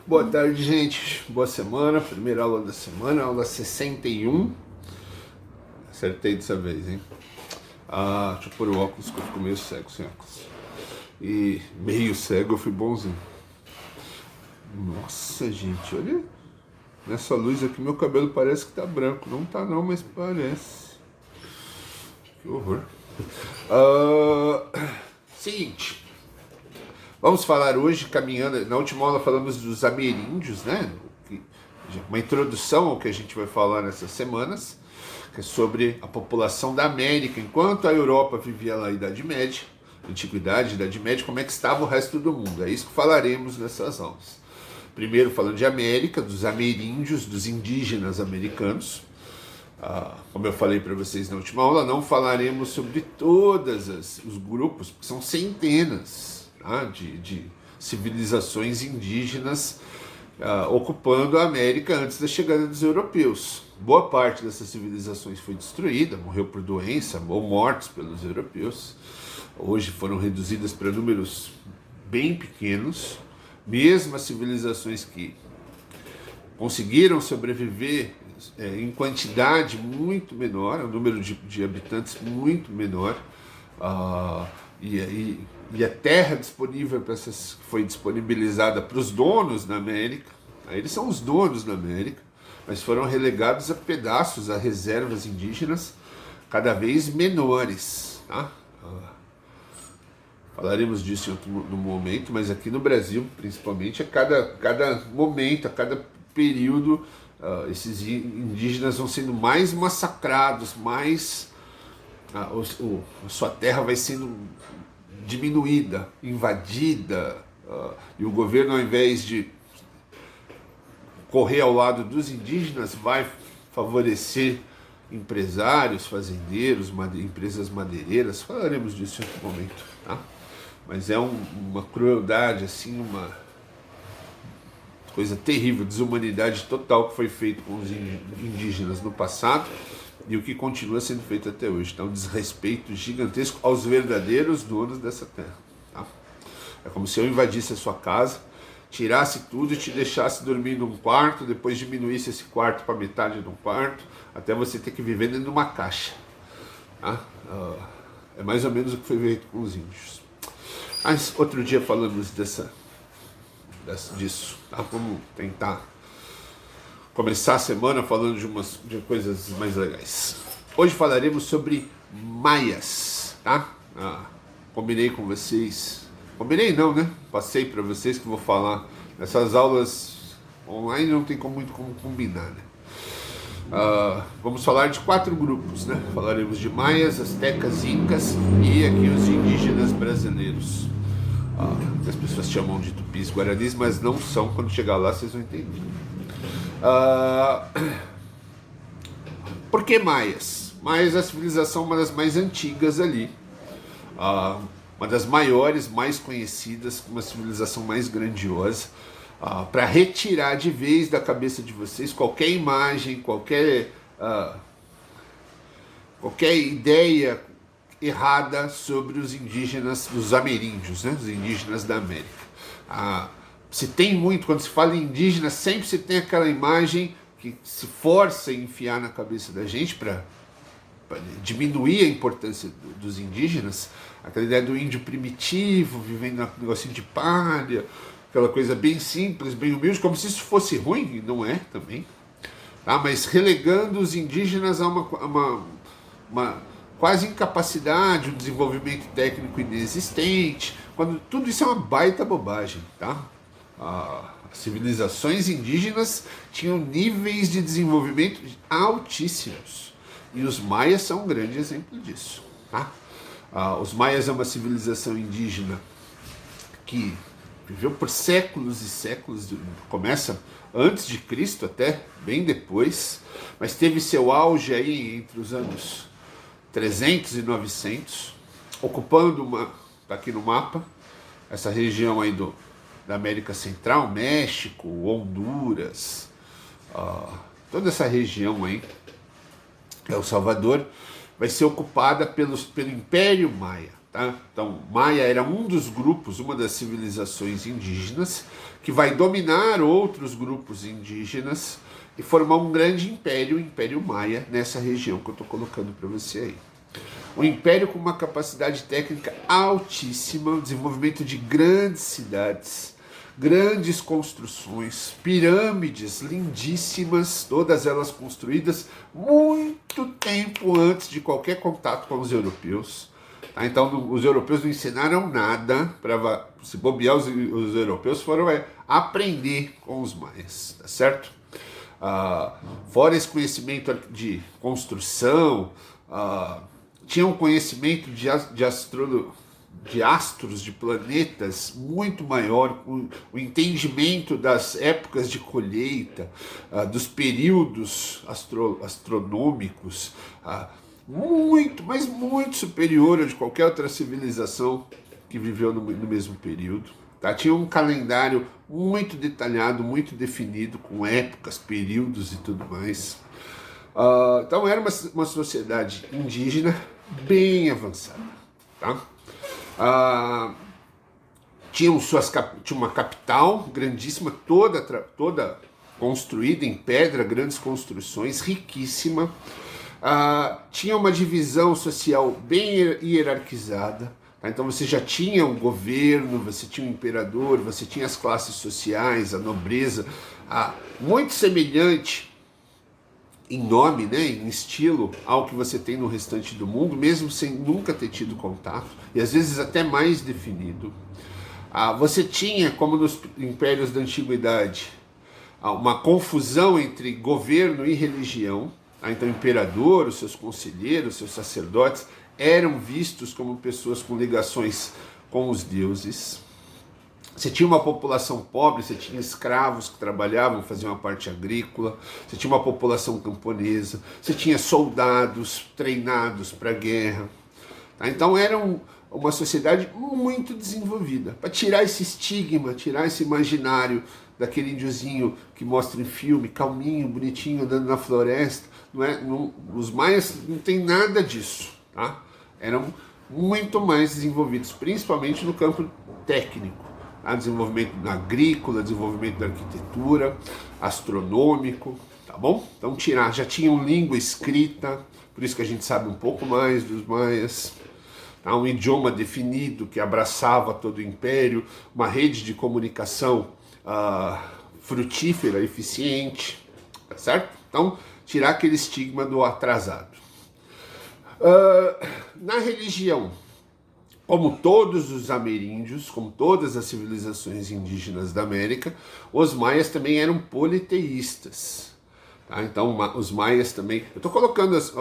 Boa tarde, gente. Boa semana. Primeira aula da semana, aula 61. Acertei dessa vez, hein? Deixa eu pôr o óculos que eu fico meio cego sem óculos. E meio cego eu fui bonzinho. Nossa, gente, olha. Nessa luz aqui meu cabelo parece que tá branco. Não tá não, mas parece. Que horror. Seguinte. Vamos falar hoje, caminhando, na última aula falamos dos ameríndios, né? Uma introdução ao que a gente vai falar nessas semanas, que é sobre a população da América. Enquanto a Europa vivia lá a Idade Média, Antiguidade, Idade Média, como é que estava o resto do mundo? É isso que falaremos nessas aulas. Primeiro falando de América, dos ameríndios, dos indígenas americanos. Como eu falei para vocês na última aula, não falaremos sobre todos os grupos, porque são centenas de civilizações indígenas ocupando a América antes da chegada dos europeus. Boa parte dessas civilizações foi destruída, morreu por doença ou mortos pelos europeus. Hoje foram reduzidas para números bem pequenos. Mesmo as civilizações que conseguiram sobreviver em quantidade muito menor, um número de habitantes muito menor, e a terra disponível para essas foi disponibilizada para os donos da América. Eles são os donos da América, mas foram relegados a pedaços, a reservas indígenas cada vez menores. Falaremos disso em outro momento, mas aqui no Brasil, principalmente, a cada momento, a cada período, esses indígenas vão sendo mais massacrados, a sua terra vai sendo diminuída, invadida, e o governo, ao invés de correr ao lado dos indígenas, vai favorecer empresários, fazendeiros, empresas madeireiras. Falaremos disso em outro momento, tá? Mas é uma crueldade, assim, uma coisa terrível, desumanidade total que foi feito com os indígenas no passado e o que continua sendo feito até hoje. Então, um desrespeito gigantesco aos verdadeiros donos dessa terra. Tá? É como se eu invadisse a sua casa, tirasse tudo e te deixasse dormir num quarto, depois diminuísse esse quarto para metade de um quarto, até você ter que viver dentro de uma caixa. Tá? É mais ou menos o que foi feito com os índios. Mas outro dia falamos disso. Tá? Vamos tentar começar a semana falando de coisas mais legais. Hoje falaremos sobre maias, tá? Combinei com vocês. Combinei não, né? Passei para vocês que vou falar. Nessas aulas online não tem muito como combinar, né? Vamos falar de 4 grupos, né? Falaremos de maias, astecas, incas e aqui os indígenas brasileiros. Que as pessoas chamam de tupis guaranis, mas não são. Quando chegar lá vocês vão entender. Por que maias? Maias é a civilização uma das mais antigas ali. Uma das maiores, mais conhecidas, uma civilização mais grandiosa. Para retirar de vez da cabeça de vocês qualquer imagem, qualquer ideia errada sobre os indígenas, os ameríndios, né? Os indígenas da América. Se tem muito, quando se fala em indígena, sempre se tem aquela imagem que se força a enfiar na cabeça da gente para diminuir a importância dos indígenas, aquela ideia do índio primitivo, vivendo um negocinho de palha, aquela coisa bem simples, bem humilde, como se isso fosse ruim, e não é também. Mas relegando os indígenas a uma quase incapacidade, um desenvolvimento técnico inexistente, quando tudo isso é uma baita bobagem, tá? As civilizações indígenas tinham níveis de desenvolvimento altíssimos, e os maias são um grande exemplo disso, tá? Os maias é uma civilização indígena que viveu por séculos e séculos, começa antes de Cristo até bem depois, mas teve seu auge aí entre os anos 300 e 900, ocupando tá aqui no mapa, essa região aí da América Central, México, Honduras, toda essa região aí, El Salvador, vai ser ocupada pelo Império Maia. tá? Então, Maia era um dos grupos, uma das civilizações indígenas, que vai dominar outros grupos indígenas e formar um grande império, o Império Maia, nessa região que eu estou colocando para você aí. Um império com uma capacidade técnica altíssima, o desenvolvimento de grandes cidades, grandes construções, pirâmides lindíssimas, todas elas construídas muito tempo antes de qualquer contato com os europeus. Tá? Então os europeus não ensinaram nada, para se bobear, os europeus foram aprender com os maias, tá certo? Fora esse conhecimento de construção, tinham conhecimento de astros, de planetas muito maior, o entendimento das épocas de colheita, dos períodos astronômicos, muito, mas muito superior a de qualquer outra civilização que viveu no mesmo período. Tá? Tinha um calendário muito detalhado, muito definido, com épocas, períodos e tudo mais. Então era uma sociedade indígena bem avançada. Tá? Tinha uma capital grandíssima, toda construída em pedra, grandes construções, riquíssima. Tinha uma divisão social bem hierarquizada. Tá? Então você já tinha um governo, você tinha um imperador, você tinha as classes sociais, a nobreza, muito semelhante em nome, né, em estilo, ao que você tem no restante do mundo, mesmo sem nunca ter tido contato, e às vezes até mais definido. Você tinha, como nos impérios da antiguidade, uma confusão entre governo e religião. Então o imperador, os seus conselheiros, os seus sacerdotes eram vistos como pessoas com ligações com os deuses. Você tinha uma população pobre, você tinha escravos que trabalhavam, faziam a parte agrícola, você tinha uma população camponesa, você tinha soldados treinados para a guerra. Tá? Então era uma sociedade muito desenvolvida, para tirar esse estigma, tirar esse imaginário daquele índiozinho que mostra em filme, calminho, bonitinho, andando na floresta. Os maias não tem nada disso. Tá? Eram muito mais desenvolvidos, principalmente no campo técnico. Desenvolvimento agrícola, desenvolvimento da arquitetura, astronômico, tá bom? Então já tinham língua escrita, por isso que a gente sabe um pouco mais dos maias. Tá? Um idioma definido que abraçava todo o império, uma rede de comunicação frutífera, eficiente, tá certo? Então, tirar aquele estigma do atrasado. Na religião, como todos os ameríndios, como todas as civilizações indígenas da América, os maias também eram politeístas. Tá? Então os maias também... Eu estou colocando as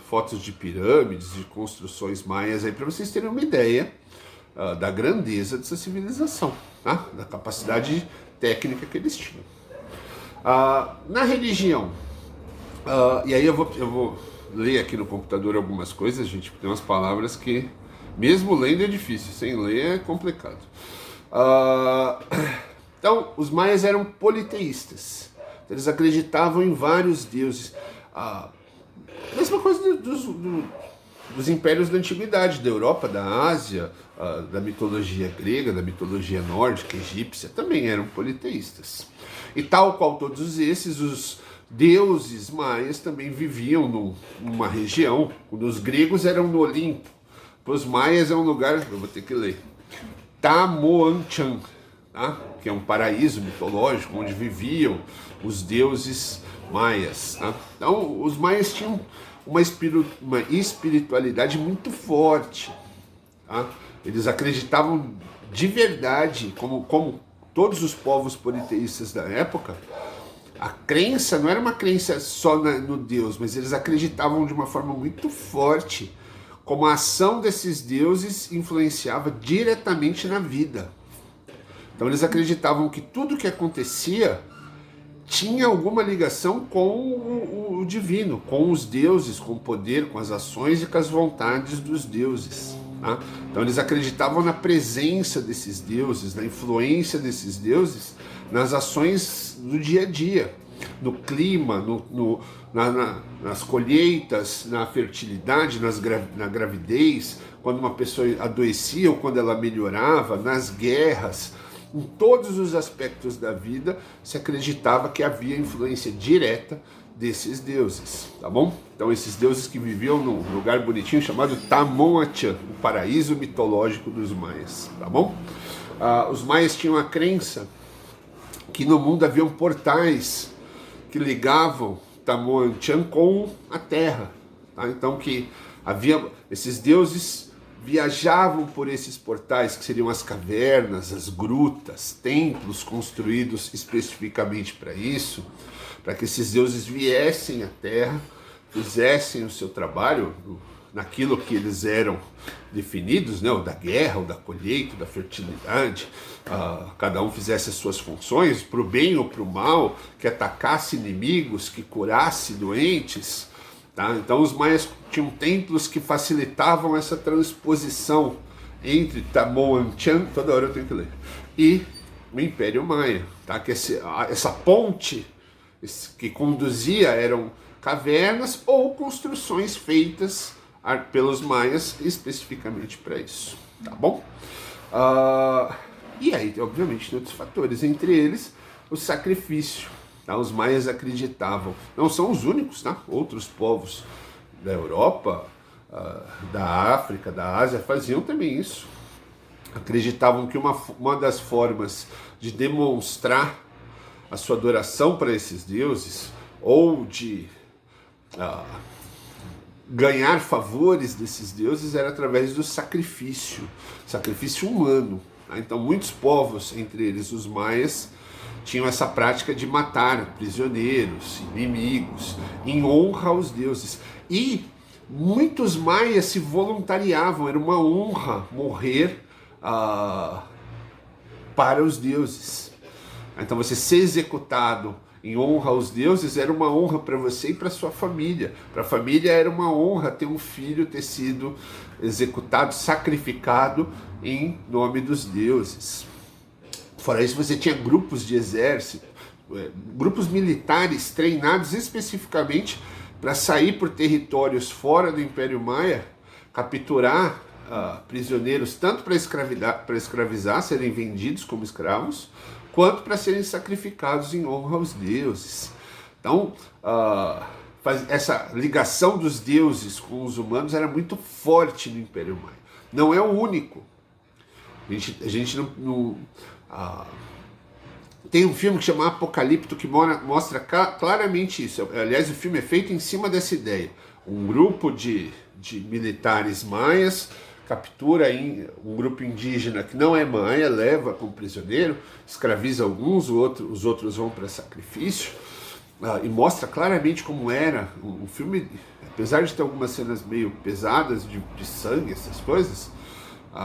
fotos de pirâmides, de construções maias aí para vocês terem uma ideia da grandeza dessa civilização, tá? Da capacidade técnica que eles tinham. Na religião, e aí eu vou ler aqui no computador algumas coisas, gente, porque tem umas palavras que... Mesmo lendo é difícil, sem ler é complicado. Então, os maias eram politeístas. Eles acreditavam em vários deuses. Mesma coisa dos impérios da antiguidade, da Europa, da Ásia, da mitologia grega, da mitologia nórdica, egípcia, também eram politeístas. E tal qual todos esses, os deuses maias também viviam numa região. Os gregos eram no Olimpo. Para os maias é um lugar, eu vou ter que ler, Tamoanchan, tá? Que é um paraíso mitológico onde viviam os deuses maias. Tá? Então os maias tinham uma espiritualidade muito forte. Tá? Eles acreditavam de verdade, como todos os povos politeístas da época, a crença não era uma crença só no Deus, mas eles acreditavam de uma forma muito forte como a ação desses deuses influenciava diretamente na vida. Então eles acreditavam que tudo que acontecia tinha alguma ligação com o divino, com os deuses, com o poder, com as ações e com as vontades dos deuses. Tá? Então eles acreditavam na presença desses deuses, na influência desses deuses nas ações do dia a dia. no clima, nas colheitas, na fertilidade, na gravidez, quando uma pessoa adoecia ou quando ela melhorava, nas guerras. Em todos os aspectos da vida se acreditava que havia influência direta desses deuses, tá bom? Então esses deuses que viviam num lugar bonitinho chamado Tamonachan, o paraíso mitológico dos maias, tá bom? Os maias tinham a crença que no mundo haviam portais que ligavam Tamonachan com a terra, tá? Então que havia esses deuses viajavam por esses portais, que seriam as cavernas, as grutas, templos construídos especificamente para isso, para que esses deuses viessem à Terra, fizessem o seu trabalho naquilo que eles eram definidos, né, o da guerra, o da colheita, da fertilidade, cada um fizesse as suas funções, para o bem ou para o mal, que atacasse inimigos, que curasse doentes. Tá? Então os maias tinham templos que facilitavam essa transposição entre Tamonachan, toda hora eu tenho que ler, e o Império Maia, tá? Que essa ponte que conduzia eram cavernas ou construções feitas pelos maias especificamente para isso, tá bom? E aí, obviamente, tem outros fatores, entre eles o sacrifício. Tá? Os maias acreditavam, não são os únicos, tá? Outros povos da Europa, da África, da Ásia faziam também isso. Acreditavam que uma das formas de demonstrar a sua adoração para esses deuses, ou de ganhar favores desses deuses, era através do sacrifício humano. Tá? Então muitos povos, entre eles os maias, tinham essa prática de matar prisioneiros, inimigos, em honra aos deuses. E muitos maias se voluntariavam, era uma honra morrer para os deuses. Então você ser executado em honra aos deuses era uma honra para você e para sua família. Para a família era uma honra ter um filho ter sido executado, sacrificado em nome dos deuses. Fora isso, você tinha grupos de exército, grupos militares treinados especificamente para sair por territórios fora do Império Maia, capturar prisioneiros, tanto para escravizar, serem vendidos como escravos, quanto para serem sacrificados em honra aos deuses. Então, essa ligação dos deuses com os humanos era muito forte no Império Maia. Não é o único. A gente não tem um filme que chama Apocalipto que mostra claramente isso. Aliás, o filme é feito em cima dessa ideia. Um grupo de militares maias captura um grupo indígena que não é maia, leva como prisioneiro, escraviza alguns, os outros vão para sacrifício, e mostra claramente como era. O filme, apesar de ter algumas cenas meio pesadas de sangue, essas coisas,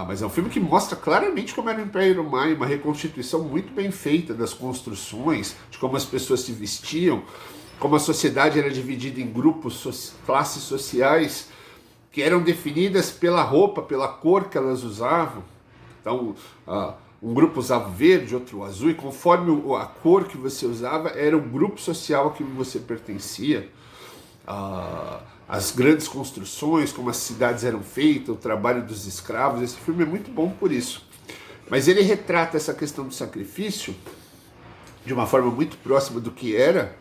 mas é um filme que mostra claramente como era o Império Maia, uma reconstituição muito bem feita das construções, de como as pessoas se vestiam, como a sociedade era dividida em grupos, classes sociais, que eram definidas pela roupa, pela cor que elas usavam. Então, um grupo usava verde, outro azul, e conforme a cor que você usava, era o grupo social a que você pertencia. As grandes construções, como as cidades eram feitas, o trabalho dos escravos. Esse filme é muito bom por isso. Mas ele retrata essa questão do sacrifício de uma forma muito próxima do que era,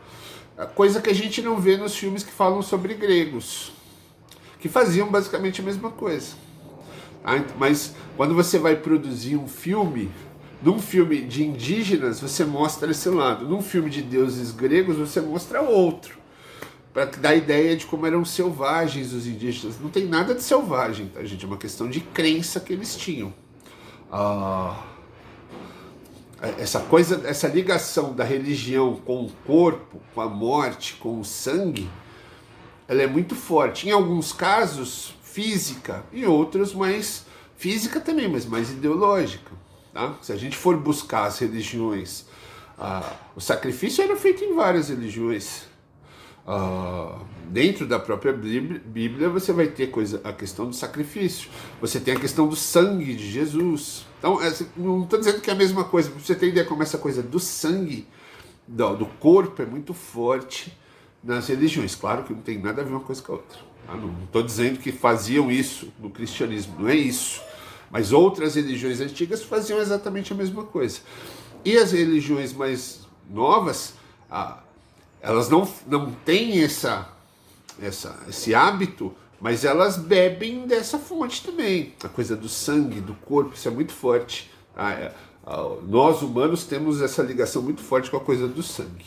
coisa que a gente não vê nos filmes que falam sobre gregos, que faziam basicamente a mesma coisa. Mas quando você vai produzir um filme, num filme de indígenas, você mostra esse lado. Num filme de deuses gregos, você mostra outro, para dar a ideia de como eram selvagens os indígenas. Não tem nada de selvagem, tá, gente? É uma questão de crença que eles tinham. Essa ligação da religião com o corpo, com a morte, com o sangue, ela é muito forte. Em alguns casos, física, em outros, mais física também, mas mais ideológica. Tá? Se a gente for buscar as religiões, o sacrifício era feito em várias religiões. Dentro da própria Bíblia você vai ter a questão do sacrifício, você tem a questão do sangue de Jesus. Então, não estou dizendo que é a mesma coisa, para você ter ideia como essa coisa do sangue do corpo é muito forte nas religiões. Claro que não tem nada a ver uma coisa com a outra. Tá? Não estou dizendo que faziam isso no cristianismo, não é isso. Mas outras religiões antigas faziam exatamente a mesma coisa. E as religiões mais novas, elas não têm esse hábito, mas elas bebem dessa fonte também. A coisa do sangue, do corpo, isso é muito forte. Nós humanos temos essa ligação muito forte com a coisa do sangue.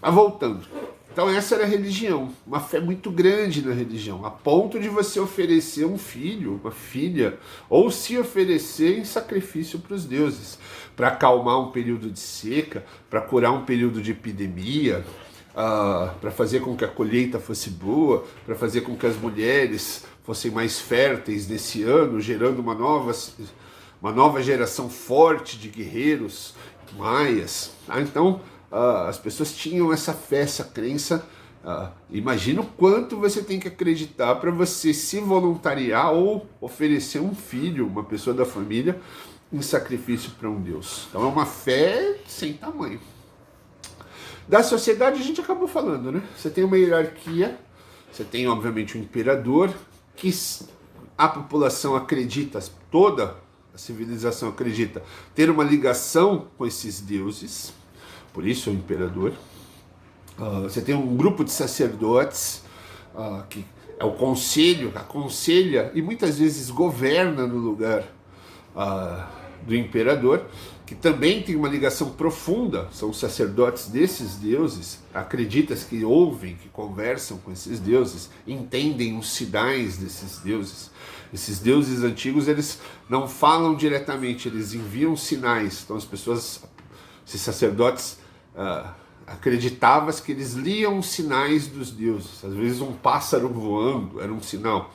Mas voltando. Então essa era a religião, uma fé muito grande na religião, a ponto de você oferecer um filho, uma filha, ou se oferecer em sacrifício para os deuses, para acalmar um período de seca, para curar um período de epidemia, para fazer com que a colheita fosse boa, para fazer com que as mulheres fossem mais férteis nesse ano, gerando uma nova geração forte de guerreiros maias. Então, as pessoas tinham essa fé, essa crença. Imagina o quanto você tem que acreditar para você se voluntariar ou oferecer um filho, uma pessoa da família, em sacrifício para um Deus. Então é uma fé sem tamanho. Da sociedade a gente acabou falando, né? Você tem uma hierarquia, você tem obviamente um imperador, que a população acredita, toda a civilização acredita, ter uma ligação com esses deuses. Por isso é o imperador. Você tem um grupo de sacerdotes, que é o conselho, aconselha e muitas vezes governa no lugar do imperador, que também tem uma ligação profunda, são os sacerdotes desses deuses, acreditas que ouvem, que conversam com esses deuses, entendem os sinais desses deuses. Esses deuses antigos, eles não falam diretamente, eles enviam sinais. Então as pessoas, esses sacerdotes, acreditavam que eles liam os sinais dos deuses. Às vezes um pássaro voando era um sinal,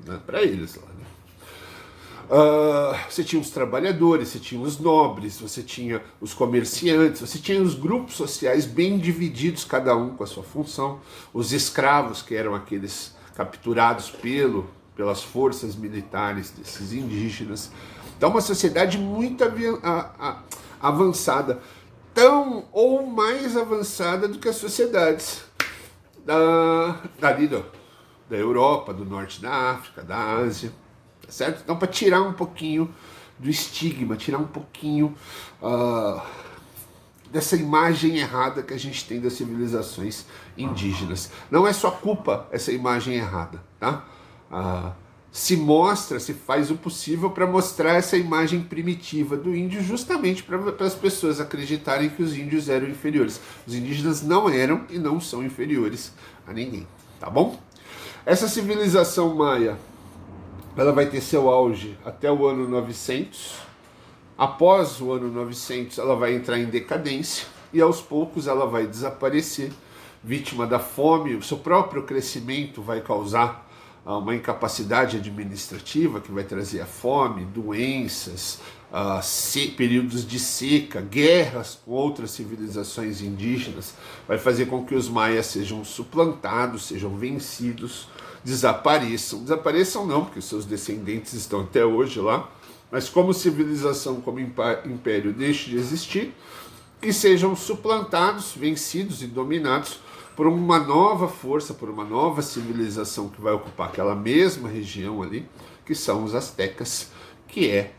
né, para eles lá, né? Você tinha os trabalhadores, você tinha os nobres, você tinha os comerciantes, você tinha os grupos sociais bem divididos, cada um com a sua função. Os escravos, que eram aqueles capturados pelas forças militares desses indígenas. Então uma sociedade muito avançada, tão ou mais avançada do que as sociedades da Europa, do norte da África, da Ásia, tá certo? Então, para tirar um pouquinho do estigma, tirar um pouquinho dessa imagem errada que a gente tem das civilizações indígenas. Não é só culpa essa imagem errada, tá? Se faz o possível para mostrar essa imagem primitiva do índio, justamente para as pessoas acreditarem que os índios eram inferiores. Os indígenas não eram e não são inferiores a ninguém, tá bom? Essa civilização maia, ela vai ter seu auge até o ano 900. Após o ano 900, ela vai entrar em decadência e aos poucos ela vai desaparecer, vítima da fome. O seu próprio crescimento vai causar uma incapacidade administrativa que vai trazer a fome, doenças, períodos de seca, guerras com outras civilizações indígenas, vai fazer com que os maias sejam suplantados, sejam vencidos, desapareçam. Desapareçam não, porque seus descendentes estão até hoje lá, mas como civilização, como império, deixe de existir, e sejam suplantados, vencidos e dominados por uma nova força, por uma nova civilização que vai ocupar aquela mesma região ali, que são os astecas, que é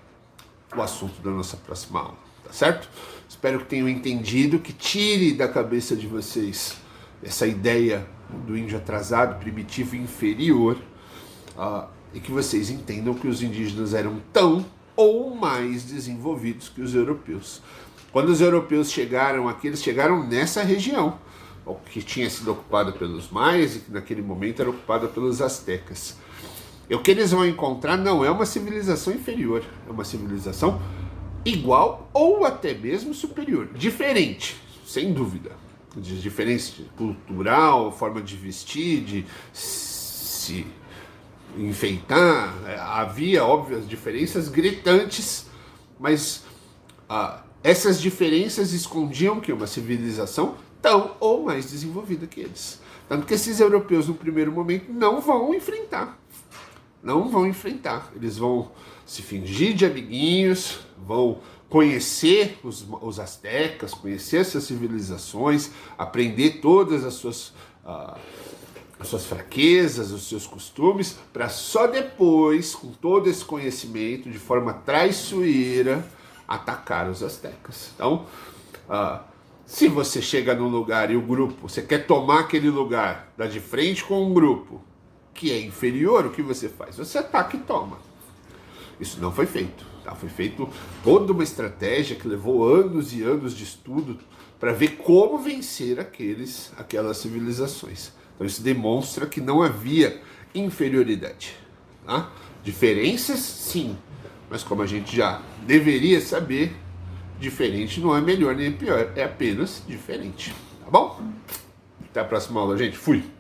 o assunto da nossa próxima aula, tá certo? Espero que tenham entendido, que tire da cabeça de vocês essa ideia do índio atrasado, primitivo e inferior, e que vocês entendam que os indígenas eram tão ou mais desenvolvidos que os europeus. Quando os europeus chegaram aqui, eles chegaram nessa região, que tinha sido ocupada pelos maias e que naquele momento era ocupada pelos astecas. E o que eles vão encontrar não é uma civilização inferior, é uma civilização igual ou até mesmo superior, diferente, sem dúvida, de diferença cultural, forma de vestir, de se enfeitar. Havia óbvias diferenças gritantes, mas essas diferenças escondiam que uma civilização tão ou mais desenvolvida que eles. Tanto que esses europeus, no primeiro momento, não vão enfrentar. Eles vão se fingir de amiguinhos, vão conhecer os astecas, conhecer essas civilizações, aprender todas as suas fraquezas, os seus costumes, para só depois, com todo esse conhecimento, de forma traiçoeira, atacar os astecas. Então, se você chega num lugar e o grupo, você quer tomar aquele lugar, dá de frente com um grupo que é inferior, o que você faz? Você ataca e toma. Isso não foi feito. Tá? Foi feito toda uma estratégia que levou anos e anos de estudo para ver como vencer aquelas civilizações. Então isso demonstra que não havia inferioridade. Tá? Diferenças, sim, mas como a gente já deveria saber, diferente não é melhor nem pior, é apenas diferente. Tá bom? Até a próxima aula, gente. Fui!